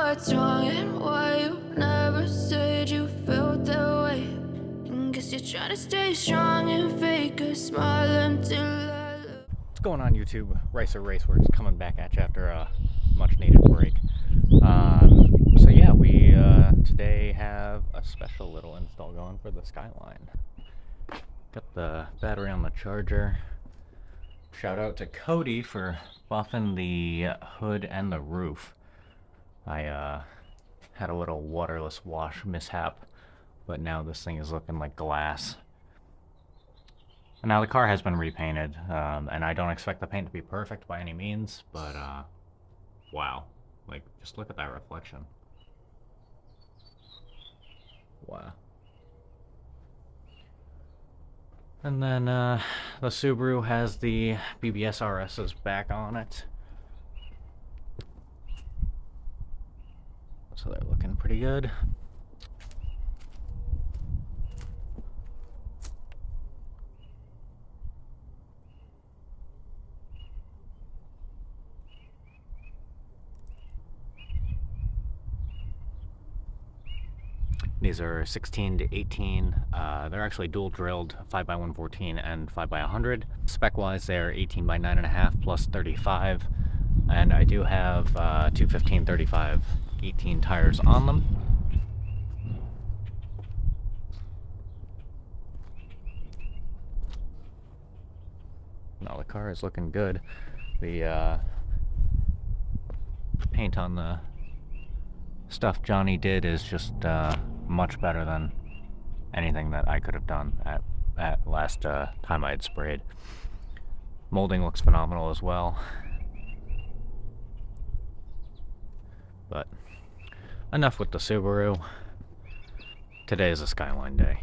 what's wrong and why you never said you felt that way. And guess you're trying to stay strong and fake a smile until I look. What's going on, YouTube? Racer Raceworks coming back at you after a much needed break. So yeah, we today have a special little install going for the Skyline. Got the battery on the charger. Shout out to Cody for buffing the hood and the roof. I had a little waterless wash mishap, but now this thing is looking like glass. And now the car has been repainted, and I don't expect the paint to be perfect by any means, but wow. Like, just look at that reflection. Wow. And then the Subaru has the BBS RSs back on it. So they're looking pretty good. These are 16 to 18. They're actually dual drilled 5x114 and 5x100. Spec wise, they're 18 by 9.5 plus 35. And I do have 215 35 18 tires on them. Now the car is looking good. The paint on the stuff Johnny did is just much better than anything that I could have done at last time I had sprayed. Molding looks phenomenal as well. But enough with the Subaru. Today is a Skyline day.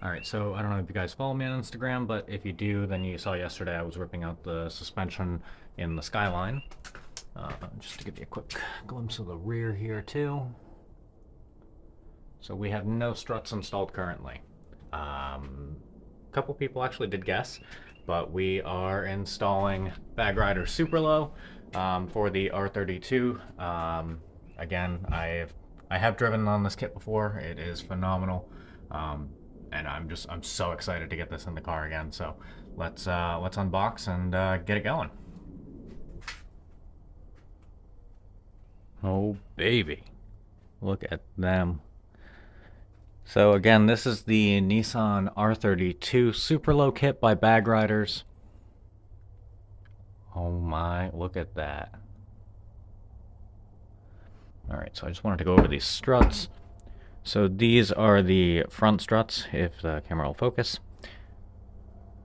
Alright, so I don't know if you guys follow me on Instagram, but if you do, then you saw yesterday I was ripping out the suspension in the Skyline. Just to give you a quick glimpse of the rear here too. So we have no struts installed currently. A couple people actually did guess, but we are installing Bag Rider Super Low for the R32. Again, I have driven on this kit before. It is phenomenal, and I'm so excited to get this in the car again. So let's unbox and get it going. Oh baby, look at them. So again, this is the Nissan R32 Super Low kit by Bag Riders. Oh my, look at that. Alright, so I just wanted to go over these struts. So these are the front struts, if the camera will focus.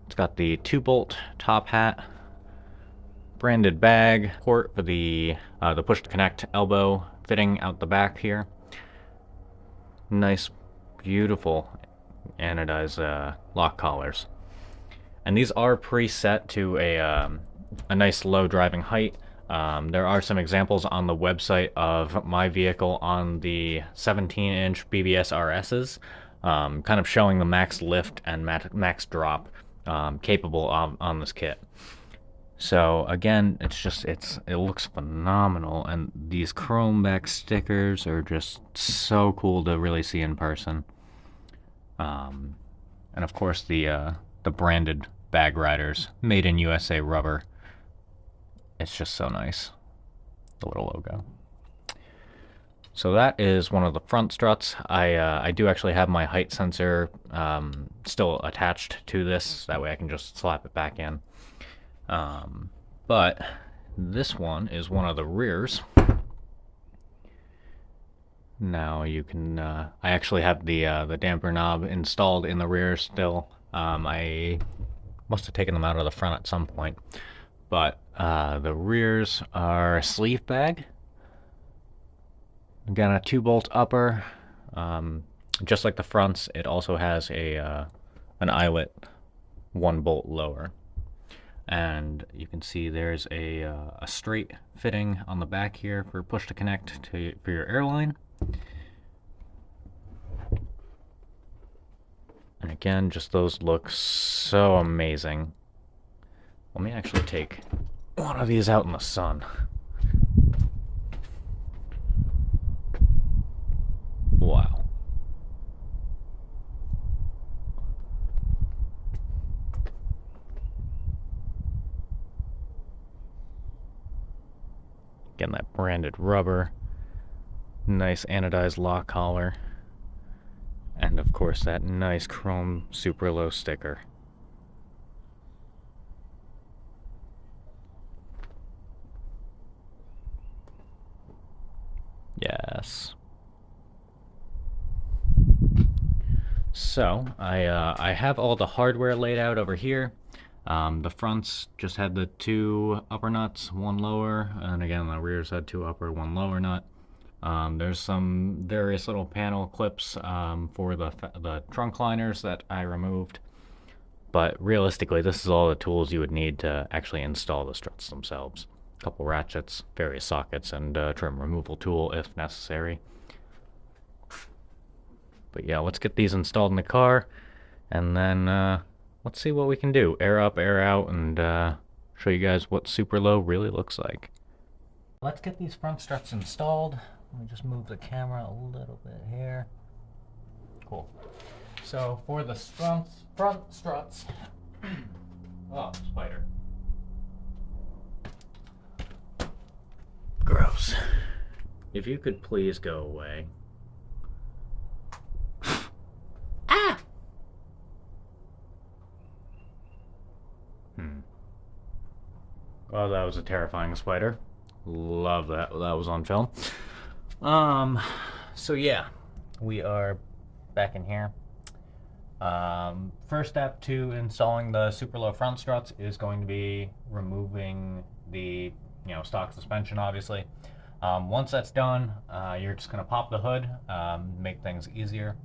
It's got the 2-bolt top hat, branded bag, port for the push to connect elbow fitting out the back here. Nice, beautiful anodized lock collars. And these are preset to a nice low driving height. There are some examples on the website of my vehicle on the 17-inch BBS RSs, kind of showing the max lift and max drop capable on this kit. So again, it looks phenomenal, and these chrome back stickers are just so cool to really see in person. And of course the branded Bag Riders, made in USA rubber. It's just so nice, the little logo. So that is one of the front struts. I do actually have my height sensor still attached to this, that way I can just slap it back in. But this one is one of the rears. Now you can, I actually have the damper knob installed in the rear still. I must have taken them out of the front at some point. But the rears are a sleeve bag. Again, a 2-bolt upper. Just like the fronts, it also has an eyelet 1-bolt lower. And you can see there's a straight fitting on the back here for push to connect for your airline. And again, just those look so amazing. Let me actually take one of these out in the sun. Again, that branded rubber. Nice anodized lock collar. And of course that nice chrome super low sticker. Yes. So I have all the hardware laid out over here. The fronts just had the 2 upper nuts, 1 lower, and again the rears had 2 upper, 1 lower nut. There's some various little panel clips for the trunk liners that I removed. But realistically, this is all the tools you would need to actually install the struts themselves. A couple ratchets, various sockets, and a trim removal tool if necessary. But yeah, let's get these installed in the car, and then let's see what we can do. Air up, air out, and show you guys what super low really looks like. Let's get these front struts installed. Let me just move the camera a little bit here. Cool. So for the front struts, oh, spider. Gross. If you could please go away. Ah! Oh, that was a terrifying spider. Love that. That was on film. So yeah, we are back in here. First step to installing the super low front struts is going to be removing the stock suspension, obviously. Once that's done, you're just going to pop the hood, make things easier,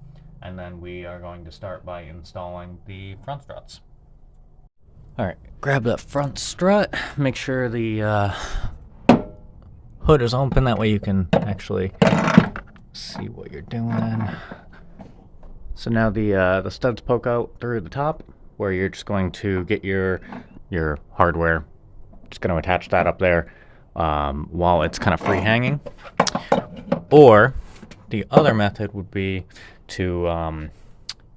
and then we are going to start by installing the front struts. Alright, grab that front strut, make sure the hood is open, that way you can actually see what you're doing. So now the studs poke out through the top, where you're just going to get your hardware. Just going to attach that up there while it's kind of free hanging. Or the other method would be to,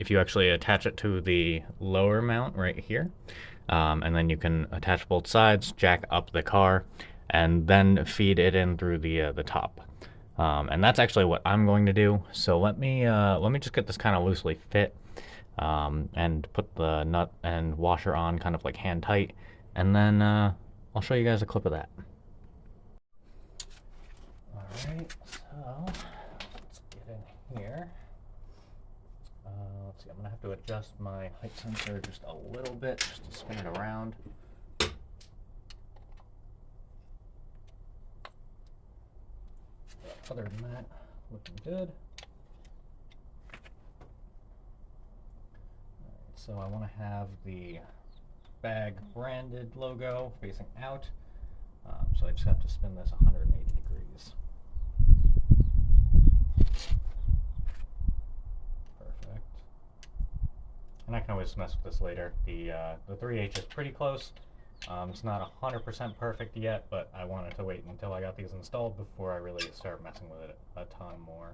if you actually attach it to the lower mount right here, and then you can attach both sides, jack up the car, and then feed it in through the top. And that's actually what I'm going to do. So let me just get this kind of loosely fit, and put the nut and washer on kind of like hand tight, and then I'll show you guys a clip of that. Alright, so let's get in here. Let's see, I'm going to have to adjust my height sensor just a little bit, just to spin it around. Other than that, looking good. Alright, so I want to have the bag branded logo facing out. So I just have to spin this 180 degrees. Perfect. And I can always mess with this later. The 3H is pretty close. It's not 100% perfect yet, but I wanted to wait until I got these installed before I really start messing with it a ton more.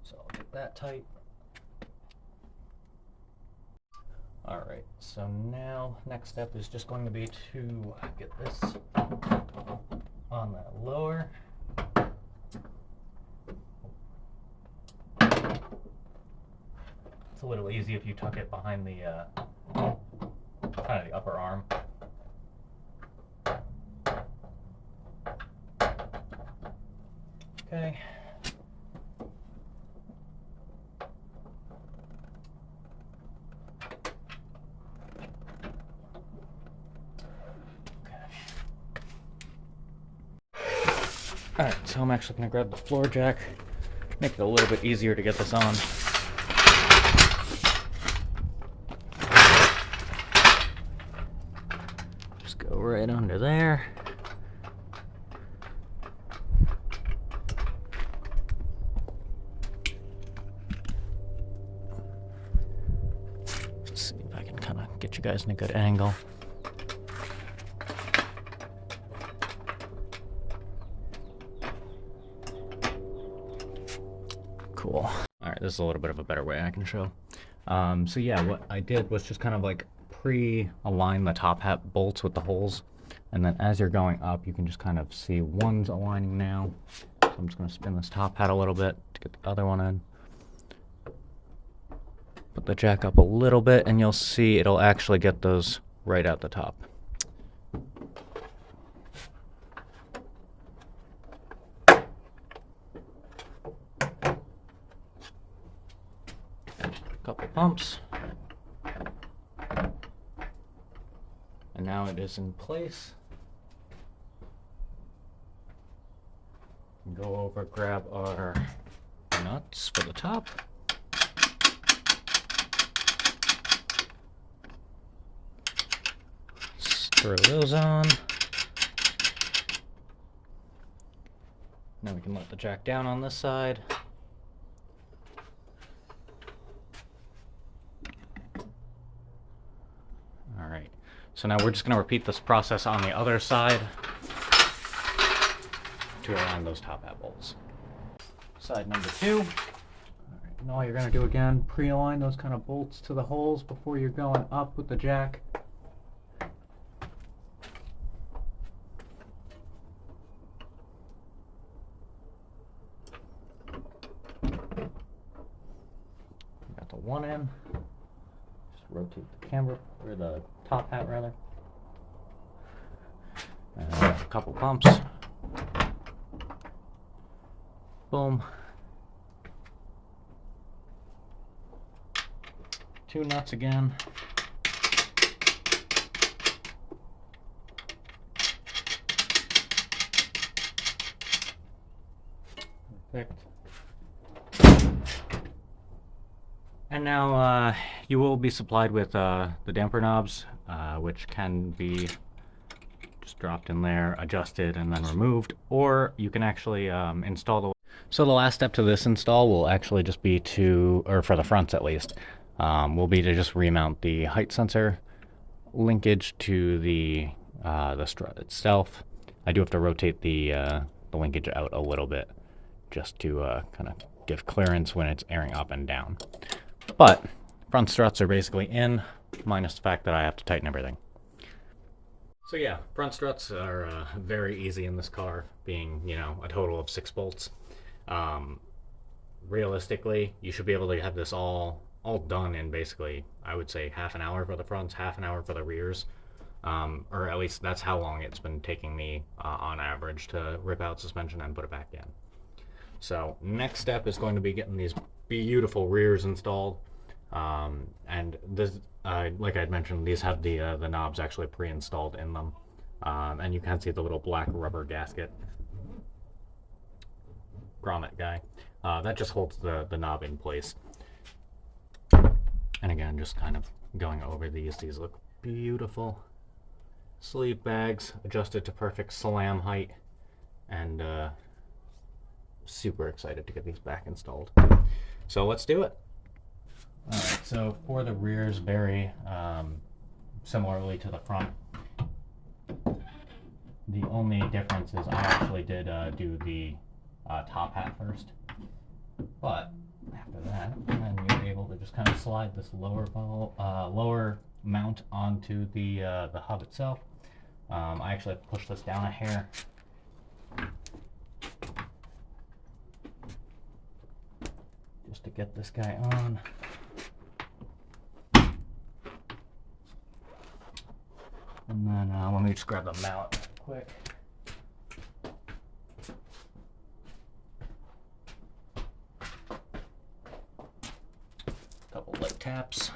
So I'll get that tight. Alright, so now next step is just going to be to get this on that lower. It's a little easy if you tuck it behind the kind of the upper arm. Okay. Alright, so I'm actually going to grab the floor jack, make it a little bit easier to get this on. Just go right under there. Let's see if I can kind of get you guys in a good angle. Cool. Alright, this is a little bit of a better way I can show. So yeah, what I did was just kind of like pre-align the top hat bolts with the holes And then as you're going up, you can just kind of see one's aligning now. So I'm just going to spin this top hat a little bit to get the other one in. Put the jack up a little bit, and you'll see it'll actually get those right at the top. Couple bumps. And now it is in place. Go over, grab our nuts for the top. Screw those on. Now we can let the jack down on this side. Alright, so now we're just going to repeat this process on the other side to align those top hat bolts. Side number 2. Alright, and all you're going to do again, pre-align those kind of bolts to the holes before you're going up with the jack. Got the one in. Rotate the camera, or the top hat rather. A couple pumps. Boom. 2 nuts again. Perfect. And now you will be supplied with the damper knobs, which can be just dropped in there, adjusted, and then removed, or you can actually install the... So the last step to this install will actually just be to, or for the fronts at least, will be to just remount the height sensor linkage to the strut itself. I do have to rotate the linkage out a little bit just to kind of give clearance when it's airing up and down. But front struts are basically in, minus the fact that I have to tighten everything. So yeah, front struts are very easy in this car, being, you know, a total of 6 bolts. Realistically, you should be able to have this all done in basically, I would say, half an hour for the fronts, half an hour for the rears. Or at least that's how long it's been taking me on average to rip out suspension and put it back in. So next step is going to be getting these beautiful rears installed. And this, like I had mentioned, these have the knobs actually pre-installed in them. And you can see the little black rubber gasket grommet guy. That just holds the knob in place. And again, just kind of going over these. These look beautiful. Sleeve bags adjusted to perfect slam height. And super excited to get these back installed. So let's do it. Alright, so for the rears, very similarly to the front. The only difference is I actually did do the top hat first. But after that, then you're able to just kind of slide this lower mount onto the hub itself. I actually have to push this down a hair. Just to get this guy on. And then let me just grab the mallet real quick. Couple light taps.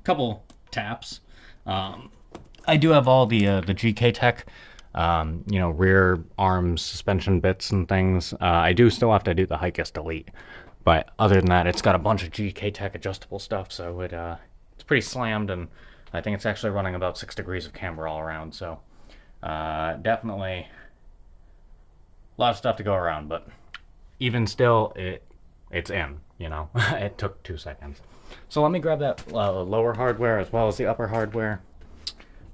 Couple taps. I do have all the GK Tech, you know, rear arms, suspension bits and things. I do still have to do the Hikest Elite, but other than that, it's got a bunch of GK Tech adjustable stuff, so it's pretty slammed, and I think it's actually running about 6 degrees of camber all around, so definitely a lot of stuff to go around, but even still, it's in, you know. It took 2 seconds. So let me grab that lower hardware as well as the upper hardware.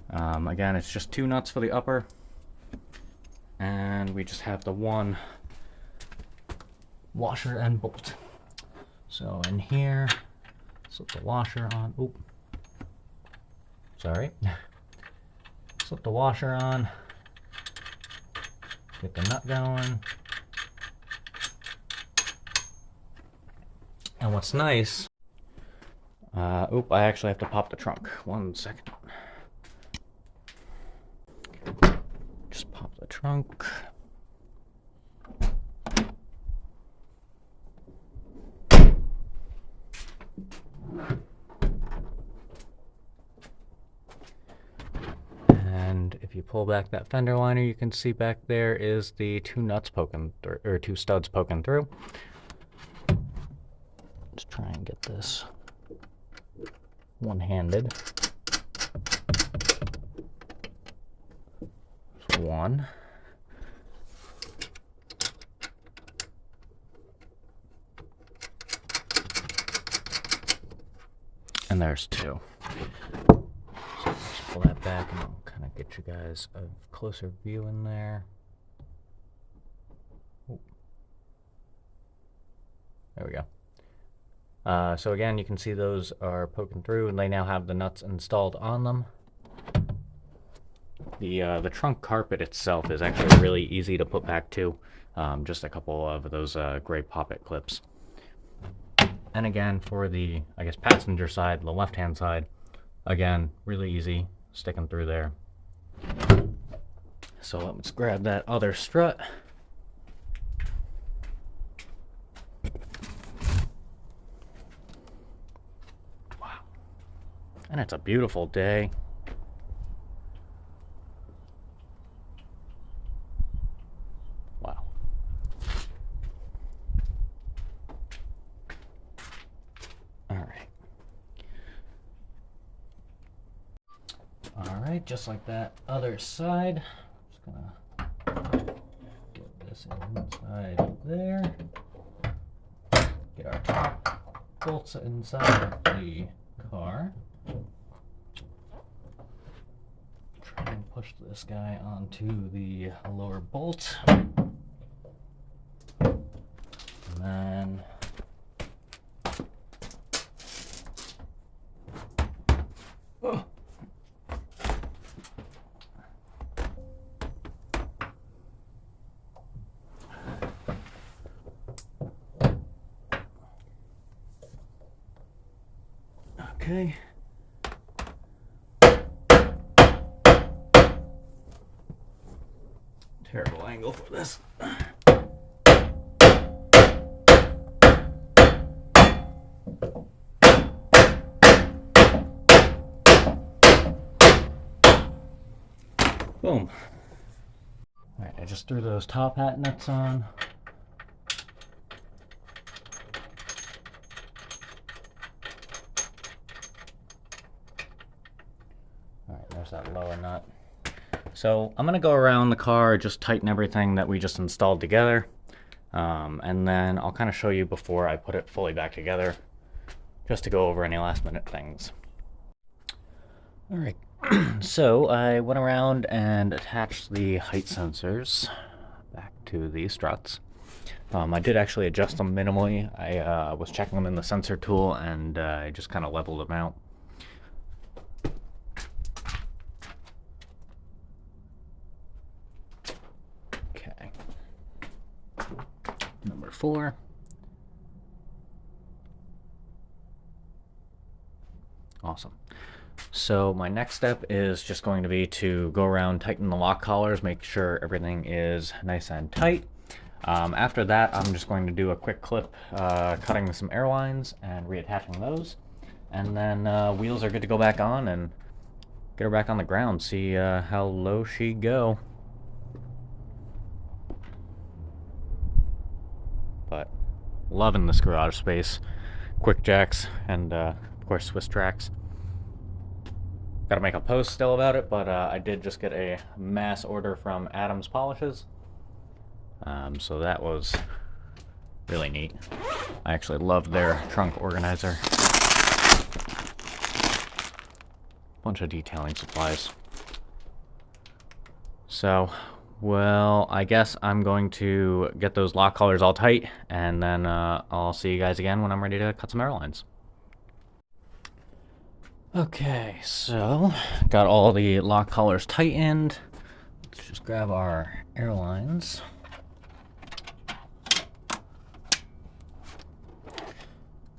Again, it's just 2 nuts for the upper, and we just have the 1 washer and bolt. So in here, slip the washer on. Oop. Sorry. Slip the washer on. Get the nut going. And what's nice, oop, I actually have to pop the trunk. 1 second. Just pop the trunk. And if you pull back that fender liner, you can see back there is the 2 nuts poking through, or 2 studs poking through. Let's try and get this one-handed. 1. And there's 2. So let's pull that back and I'll kind of get you guys a closer view in there. Ooh. There we go. So again, you can see those are poking through, and they now have the nuts installed on them. The trunk carpet itself is actually really easy to put back too. Just a couple of those gray pop-it clips. And again, for the, I guess, passenger side, the left-hand side, again, really easy sticking through there. So let's grab that other strut. Wow. And it's a beautiful day. Wow. All right. All right, just like that other side. Just gonna get this inside there. Get our top bolts inside of the car. Try and push this guy onto the lower bolt. And then okay. Terrible angle for this. Boom. Alright, I just threw those top hat nuts on. Alright, there's that lower nut. So I'm going to go around the car, just tighten everything that we just installed together. And then I'll kind of show you before I put it fully back together, just to go over any last minute things. Alright, so I went around and attached the height sensors back to the struts. I did actually adjust them minimally. I was checking them in the sensor tool, and I just kind of leveled them out. Okay. Number 4. Awesome. So my next step is just going to be to go around, tighten the lock collars, make sure everything is nice and tight. After that, I'm just going to do a quick clip, cutting some air lines and reattaching those. And then wheels are good to go back on and get her back on the ground, see how low she go. But loving this garage space. Quick jacks and of course Swiss tracks. Gotta make a post still about it, but I did just get a mass order from Adams Polishes. So that was Really neat. I actually love their trunk organizer. Bunch of detailing supplies. So, well, I guess I'm going to get those lock collars all tight, and then I'll see you guys again when I'm ready to cut some airlines. Okay, so got all the lock collars tightened. Let's just grab our airlines.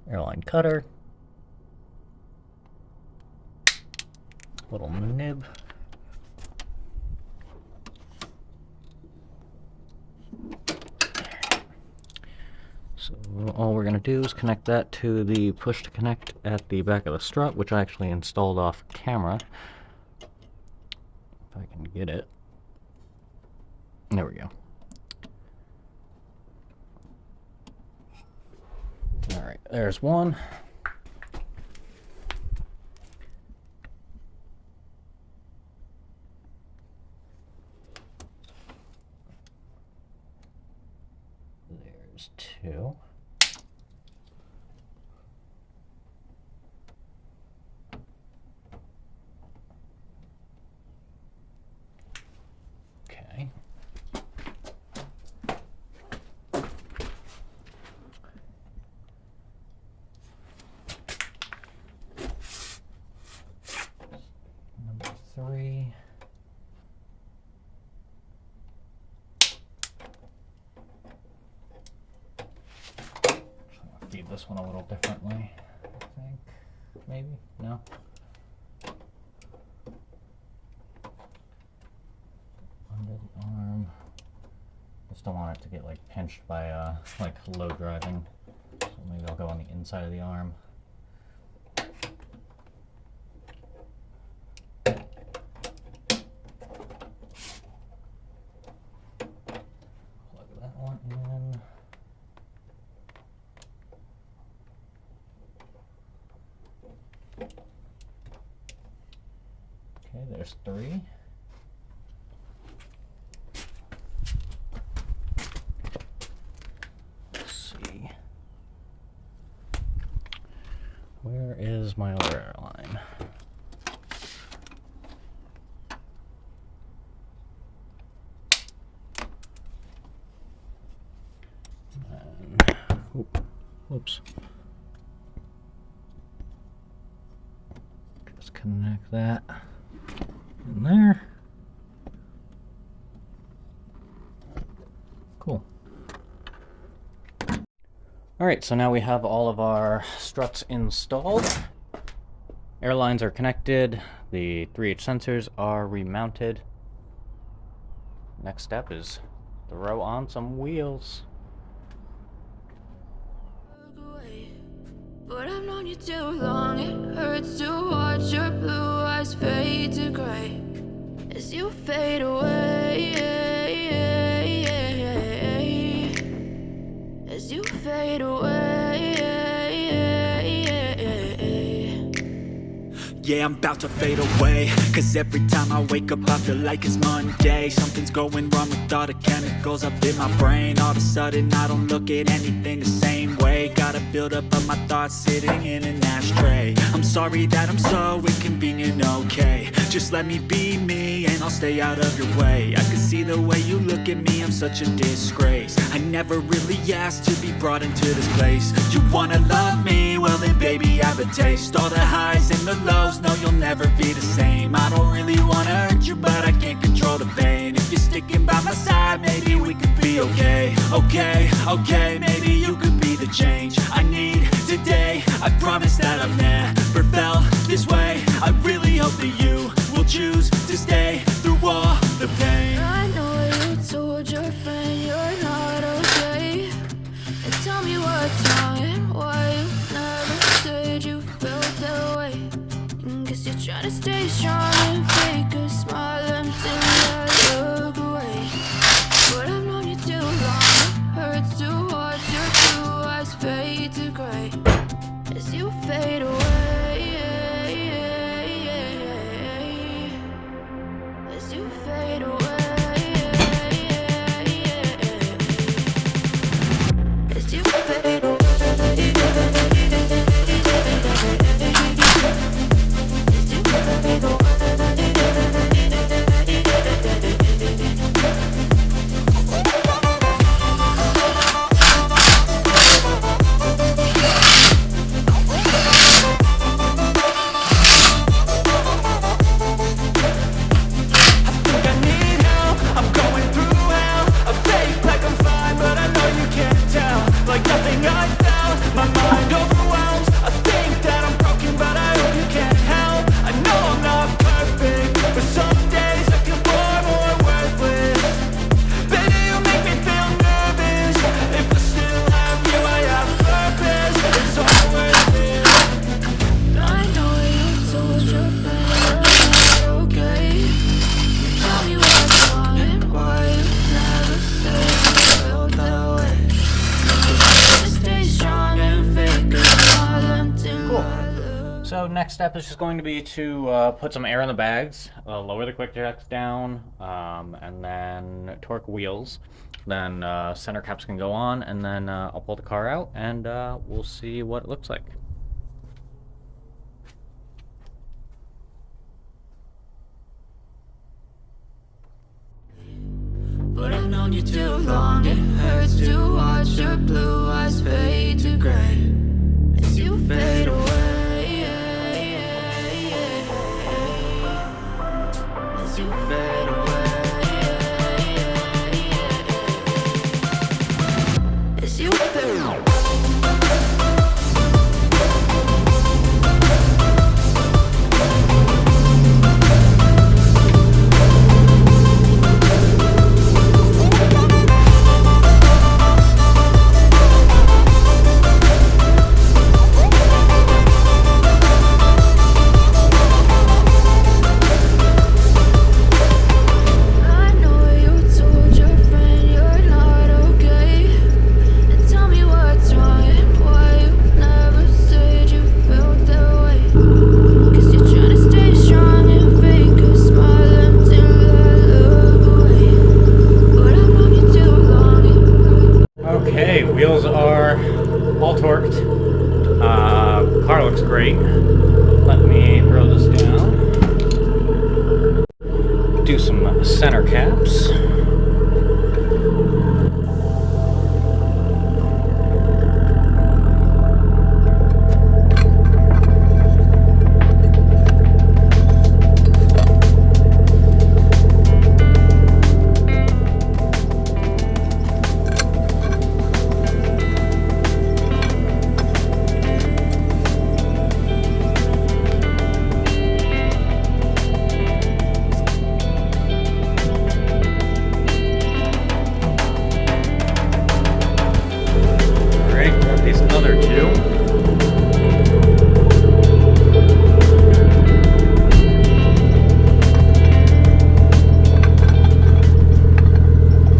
Airline cutter. Little nib. So all we're going to do is connect that to the push to connect at the back of the strut, which I actually installed off camera. If I can get it. There we go. Alright, there's one. There's two. Okay. Number three. Feed this one a little differently, I think. Maybe? No? Under the arm. Just don't want it to get like pinched by like low driving. So maybe I'll go on the inside of the arm. Plug that one in. Okay, there's three. Let's see. Where is my other airline? Whoops. Just connect that in there. Cool. Alright, so now we have all of our struts installed. Airlines are connected. The 3H sensors are remounted. Next step is throw on some wheels. But I've known you too long, it hurts to watch your blue eyes fade to gray as you fade away, as you fade away. Yeah, I'm about to fade away, cause every time I wake up I feel like it's Monday. Something's going wrong with all the chemicals up in my brain. All of a sudden I don't look at anything the same way. Gotta build up of my thoughts sitting in an ashtray. I'm sorry that I'm so inconvenient, okay. Just let me be me and I'll stay out of your way. I can see the way you look at me, I'm such a disgrace. I never really asked to be brought into this place. You wanna love me? Well then baby I have a taste. All the highs and the lows, no you'll never be the same. I don't really wanna hurt you but I can't control the pain. If you're sticking by my side maybe we could be okay. Okay, maybe you could be the change I need today. I promise that I've never felt this way. I really hope that you will choose to stay through all the pain. I know you told your friend you're not okay, and tell me what's wrong and why you never said you felt that way. And guess you're trying to stay strong and fake a smile until I look away. But I've known you too long, it hurts to watch your blue eyes fade to gray as you fade away, as you fade away, as you So next step is just going to be to put some air in the bags, lower the quick jacks down, and then torque wheels. Then center caps can go on, and then I'll pull the car out, and we'll see what it looks like. But I've known you too long. It hurts to watch your blue eyes fade to gray as you fade away. As you fade away. As you fade away. Okay, wheels are all torqued. Car looks great. Let me throw this down. Do some center caps.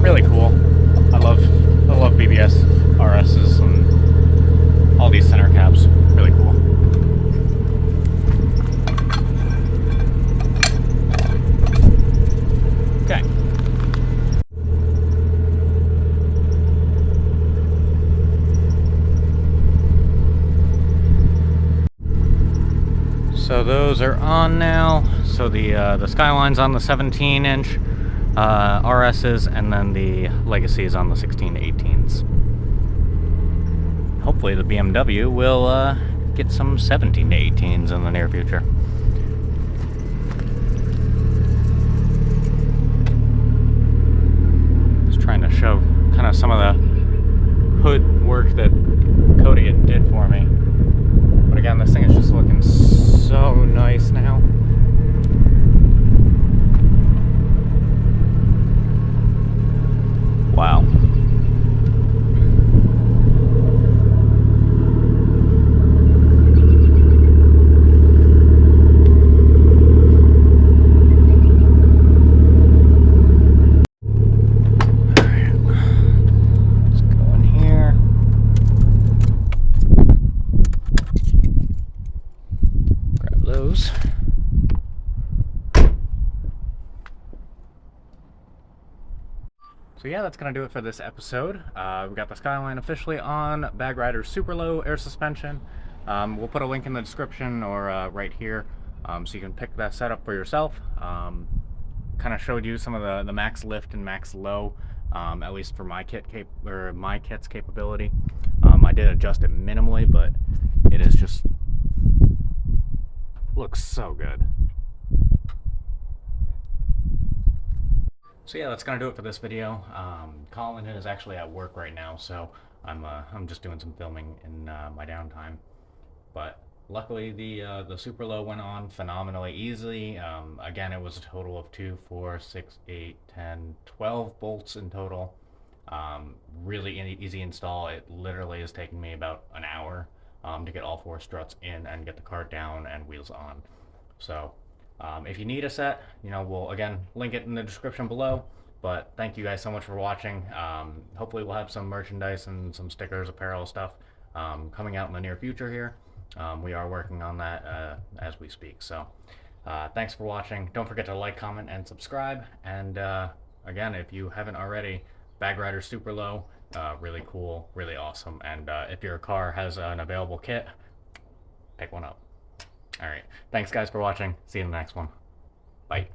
Really cool. I love BBS RSs and all these center caps. Really cool. Okay. So those are on now. So the Skyline's on the 17-inch. RSs, and then the Legacy is on the 16 to 18s. Hopefully the BMW will get some 17 to 18s in the near future. Just trying to show kind of some of the hood work that Cody did for me. But again, this thing is just looking so nice now. Wow. So yeah, that's going to do it for this episode. We got the Skyline officially on Bag Rider's super low air suspension. We'll put a link in the description or right here, so you can pick that setup for yourself. Kind of showed you some of the max lift and max low, at least for my kit's capability. I did adjust it minimally, but it is just looks so good. So yeah, that's gonna do it for this video. Colin is actually at work right now, so I'm just doing some filming in my downtime. But luckily the super low went on phenomenally easily. Again, it was a total of 2, 4, 6, 8, 10, 12 bolts in total. Really easy install. It literally is taking me about an hour to get all 4 struts in and get the car down and wheels on. So if you need a set, we'll again link it in the description below. But thank you guys so much for watching. Hopefully we'll have some merchandise and some stickers, apparel stuff coming out in the near future here. We are working on that as we speak. So thanks for watching. Don't forget to like, comment, and subscribe. And again, if you haven't already, Bag Rider Super Low, really cool, really awesome. And if your car has an available kit, pick one up. All right. Thanks, guys, for watching. See you in the next one. Bye.